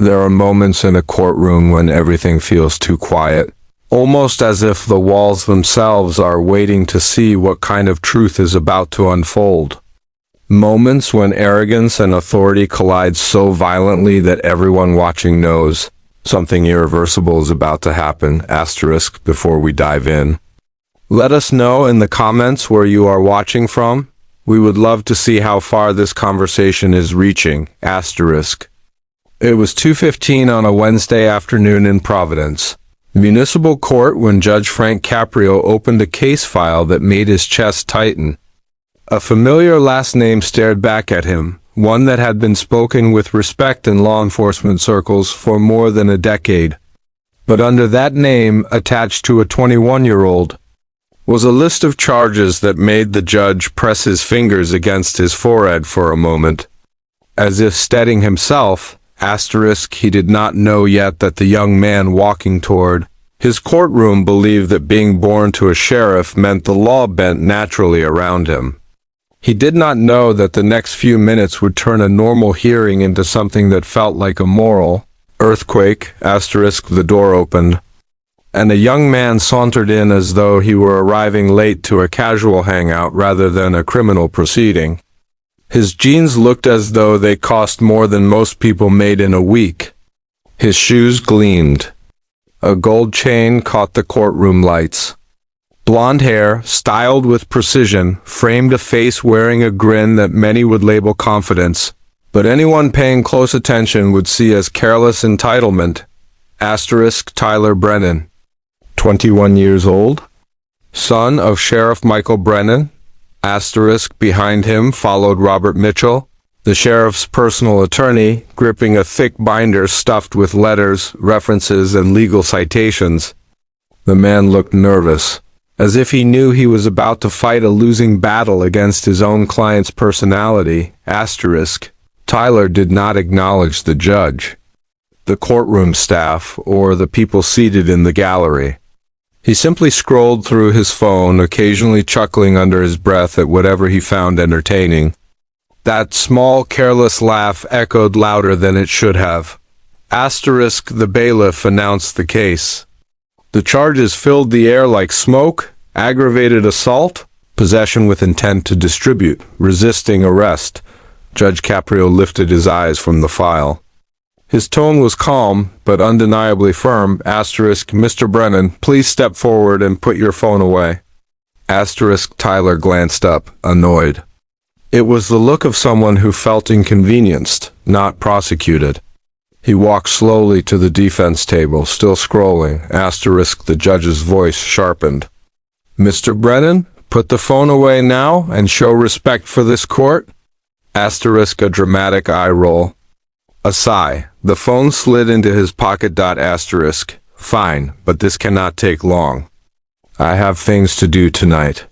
There are moments in a courtroom when everything feels too quiet, almost as if the walls themselves are waiting to see what kind of truth is about to unfold. Moments when arrogance and authority collide so violently that everyone watching knows something irreversible is about to happen. Asterisk before we dive in. Let us know in the comments where you are watching from. We would love to see how far this conversation is reaching. Asterisk. It was 2:15 on a Wednesday afternoon in Providence Municipal Court when Judge Caprio opened a case file that made his chest tighten. A familiar last name stared back at him, one that had been spoken with respect in law enforcement circles for more than a decade. But under that name, attached to a 21-year-old, was a list of charges that made the judge press his fingers against his forehead for a moment. As if steadying himself, asterisk, he did not know yet that the young man walking toward his courtroom believed that being born to a sheriff meant the law bent naturally around him. He did not know that the next few minutes would turn a normal hearing into something that felt like a moral earthquake. Asterisk, the door opened, and a young man sauntered in as though he were arriving late to a casual hangout rather than a criminal proceeding. His jeans looked as though they cost more than most people made in a week. His shoes gleamed. A gold chain caught the courtroom lights. Blonde hair, styled with precision, framed a face wearing a grin that many would label confidence, but anyone paying close attention would see as careless entitlement. Asterisk, Tyler Brennan, 21 years old, son of Sheriff Michael Brennan. Asterisk, behind him followed Robert Mitchell, the sheriff's personal attorney, gripping a thick binder stuffed with letters, references, and legal citations. The man looked nervous, as if he knew he was about to fight a losing battle against his own client's personality. Asterisk. Tyler did not acknowledge the judge, the courtroom staff, or the people seated in the gallery. He simply scrolled through his phone, occasionally chuckling under his breath at whatever he found entertaining. That small, careless laugh echoed louder than it should have. Asterisk, the bailiff announced the case. The charges filled the air like smoke: aggravated assault, possession with intent to distribute, resisting arrest. Judge Caprio lifted his eyes from the file. His tone was calm, but undeniably firm. Asterisk, Mr. Brennan, please step forward and put your phone away. Asterisk, Tyler glanced up, annoyed. It was the look of someone who felt inconvenienced, not prosecuted. He walked slowly to the defense table, still scrolling. Asterisk, the judge's voice sharpened. Mr. Brennan, put the phone away now and show respect for this court. Asterisk, a dramatic eye roll. A sigh. The phone slid into his pocket. Asterisk, fine, but this cannot take long. I have things to do tonight.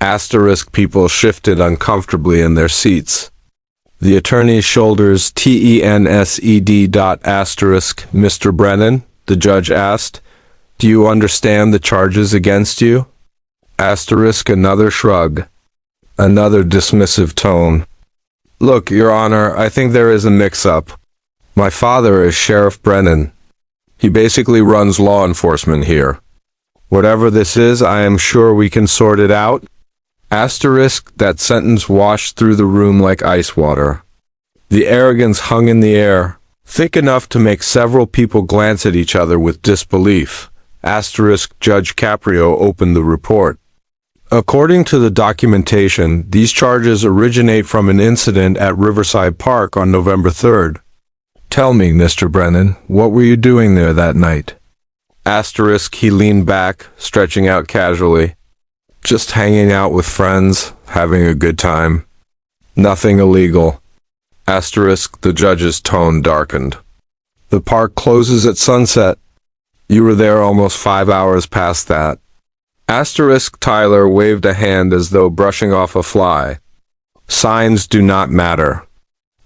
Asterisk, people shifted uncomfortably in their seats. The attorney's shoulders tensed. Asterisk, Mr. Brennan, the judge asked, do you understand the charges against you? Asterisk, another shrug. Another dismissive tone. Look, Your Honor, I think there is a mix-up. My father is Sheriff Brennan. He basically runs law enforcement here. Whatever this is, I am sure we can sort it out. Asterisk, that sentence washed through the room like ice water. The arrogance hung in the air, thick enough to make several people glance at each other with disbelief. Asterisk, Judge Caprio opened the report. According to the documentation, these charges originate from an incident at Riverside Park on November 3rd. Tell me, Mr. Brennan, what were you doing there that night? Asterisk, he leaned back, stretching out casually. Just hanging out with friends, having a good time. Nothing illegal. Asterisk, the judge's tone darkened. The park closes at sunset. You were there almost 5 hours past that. Asterisk, Tyler waved a hand as though brushing off a fly. Signs do not matter.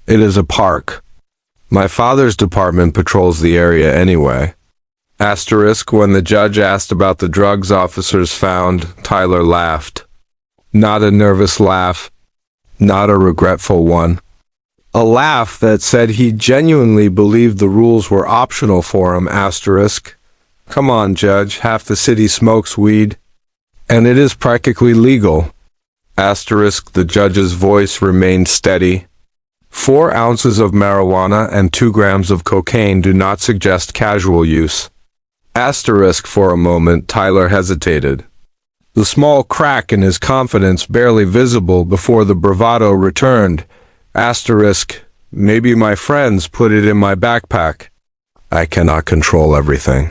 It is a park. My father's department patrols the area anyway. Asterisk, when the judge asked about the drugs officers found, Tyler laughed. Not a nervous laugh. Not a regretful one. A laugh that said he genuinely believed the rules were optional for him, asterisk. Come on, Judge, half the city smokes weed, and it is practically legal. Asterisk, the judge's voice remained steady. 4 ounces of marijuana and 2 grams of cocaine do not suggest casual use. Asterisk, for a moment, Tyler hesitated. The small crack in his confidence barely visible before the bravado returned. Asterisk, maybe my friends put it in my backpack. I cannot control everything.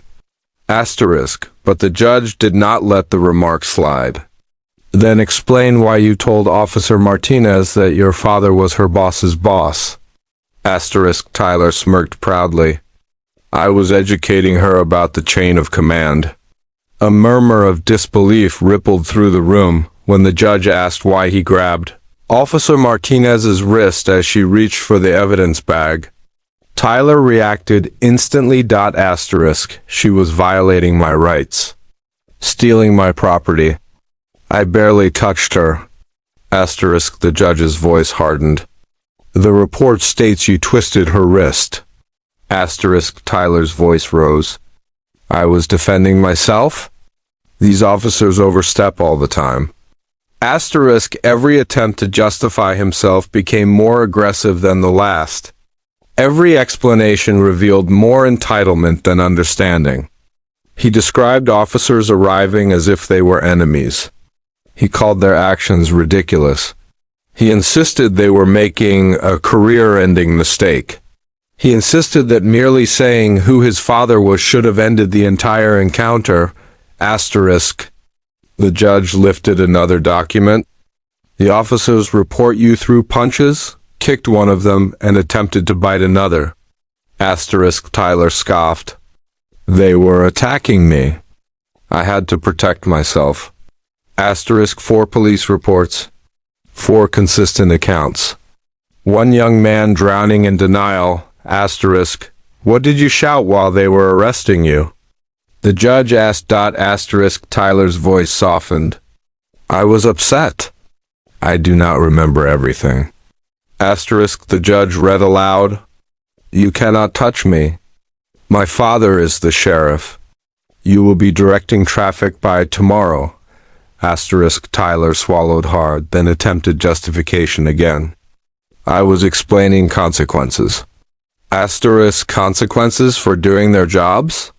Asterisk, but the judge did not let the remark slide. Then explain why you told Officer Martinez that your father was her boss's boss. Asterisk, Tyler smirked proudly. I was educating her about the chain of command. A murmur of disbelief rippled through the room when the judge asked why he grabbed Officer Martinez's wrist as she reached for the evidence bag. Tyler reacted instantly. Asterisk, she was violating my rights, stealing my property. I barely touched her. Asterisk, the judge's voice hardened. The report states you twisted her wrist. Asterisk, Tyler's voice rose. I was defending myself? These officers overstep all the time. Asterisk, every attempt to justify himself became more aggressive than the last. Every explanation revealed more entitlement than understanding. He described officers arriving as if they were enemies. He called their actions ridiculous. He insisted they were making a career-ending mistake. He insisted that merely saying who his father was should have ended the entire encounter. Asterisk. The judge lifted another document. The officers report you threw punches, kicked one of them, and attempted to bite another. Asterisk, Tyler scoffed. They were attacking me. I had to protect myself. Asterisk, 4 police reports. 4 consistent accounts. 1 young man drowning in denial. Asterisk, what did you shout while they were arresting you? The judge asked. Asterisk, Tyler's voice softened. I was upset. I do not remember everything. Asterisk, the judge read aloud. You cannot touch me. My father is the sheriff. You will be directing traffic by tomorrow. Asterisk, Tyler swallowed hard, then attempted justification again. I was explaining consequences. Asterisk, consequences for doing their jobs?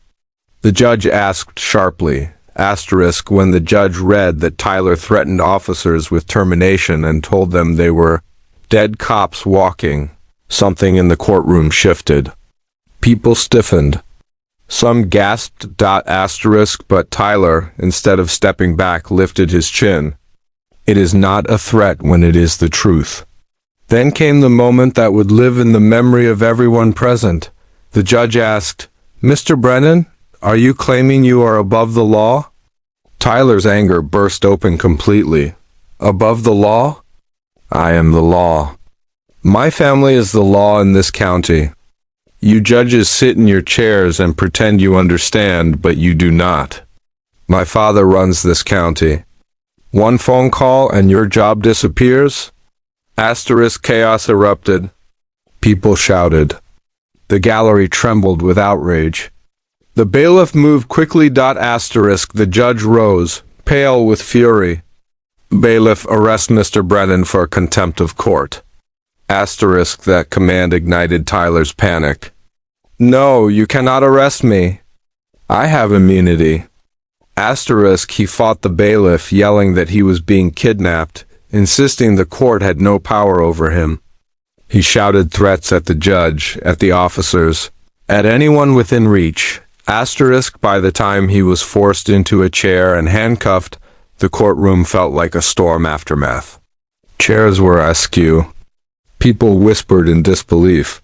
The judge asked sharply. Asterisk, when the judge read that Tyler threatened officers with termination and told them they were dead cops walking, something in the courtroom shifted. People stiffened. Some gasped. Asterisk, but Tyler, instead of stepping back, lifted his chin. It is not a threat when it is the truth. Then came the moment that would live in the memory of everyone present. The judge asked, Mr. Brennan, are you claiming you are above the law? Tyler's anger burst open completely. Above the law? I am the law. My family is the law in this county. You judges sit in your chairs and pretend you understand, but you do not. My father runs this county. 1 phone call and your job disappears? Asterisk, chaos erupted. People shouted. The gallery trembled with outrage. The bailiff moved quickly. Asterisk, the judge rose, pale with fury. Bailiff, arrest Mr. Brennan for contempt of court. Asterisk, that command ignited Tyler's panic. No, you cannot arrest me. I have immunity. Asterisk, he fought the bailiff, yelling that he was being kidnapped, insisting the court had no power over him. He shouted threats at the judge, at the officers, at anyone within reach. Asterisk, by the time he was forced into a chair and handcuffed, the courtroom felt like a storm aftermath. Chairs were askew. People whispered in disbelief.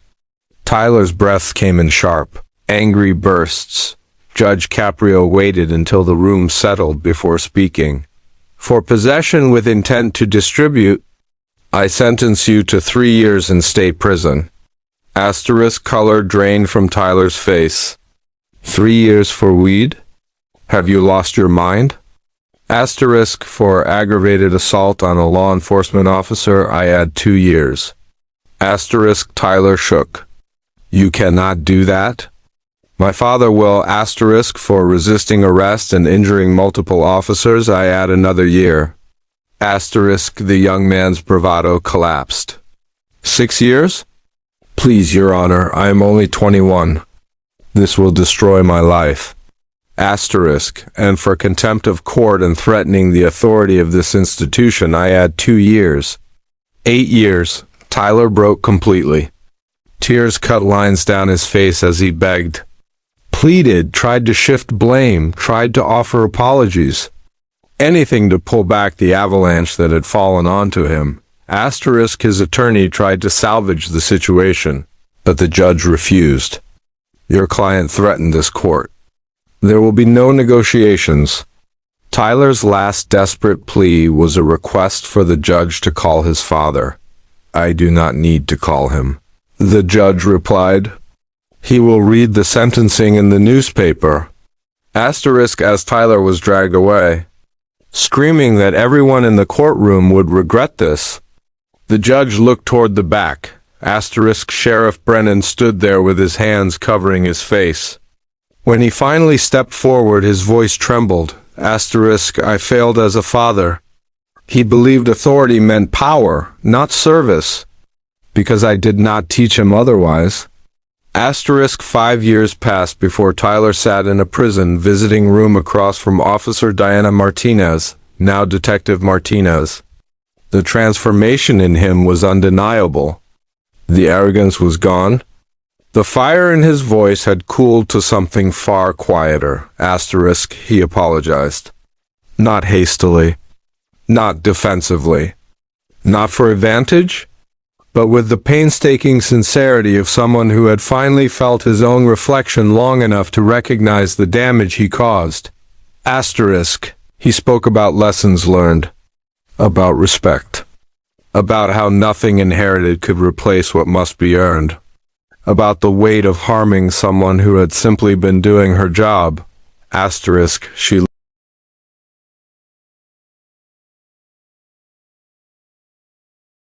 Tyler's breath came in sharp, angry bursts. Judge Caprio waited until the room settled before speaking. For possession with intent to distribute, I sentence you to 3 years in state prison. Asterisk, color drained from Tyler's face. 3 years for weed? Have you lost your mind? Asterisk, for aggravated assault on a law enforcement officer, I add 2 years. Asterisk Tyler shook. You cannot do that? My father will asterisk for resisting arrest and injuring multiple officers. I add another year. Asterisk the young man's bravado collapsed. 6 years? Please, Your Honor, I am only 21. This will destroy my life. Asterisk, and for contempt of court and threatening the authority of this institution, I add 2 years. 8 years. Tyler broke completely. Tears cut lines down his face as he begged, pleaded, tried to shift blame, tried to offer apologies. Anything to pull back the avalanche that had fallen onto him. Asterisk his attorney tried to salvage the situation, but the judge refused. Your client threatened this court. There will be no negotiations. Tyler's last desperate plea was a request for the judge to call his father. I do not need to call him. The judge replied. He will read the sentencing in the newspaper. Asterisk as Tyler was dragged away, screaming that everyone in the courtroom would regret this. The judge looked toward the back. Asterisk Sheriff Brennan stood there with his hands covering his face. When he finally stepped forward, his voice trembled. Asterisk, I failed as a father. He believed authority meant power, not service, because I did not teach him otherwise. Asterisk 5 years passed before Tyler sat in a prison visiting room across from Officer Diana Martinez, now Detective Martinez. The transformation in him was undeniable. The arrogance was gone. The fire in his voice had cooled to something far quieter. Asterisk, he apologized. Not hastily. Not defensively. Not for advantage, but with the painstaking sincerity of someone who had finally felt his own reflection long enough to recognize the damage he caused. Asterisk, he spoke about lessons learned, about respect, about how nothing inherited could replace what must be earned, about the weight of harming someone who had simply been doing her job. Asterisk, she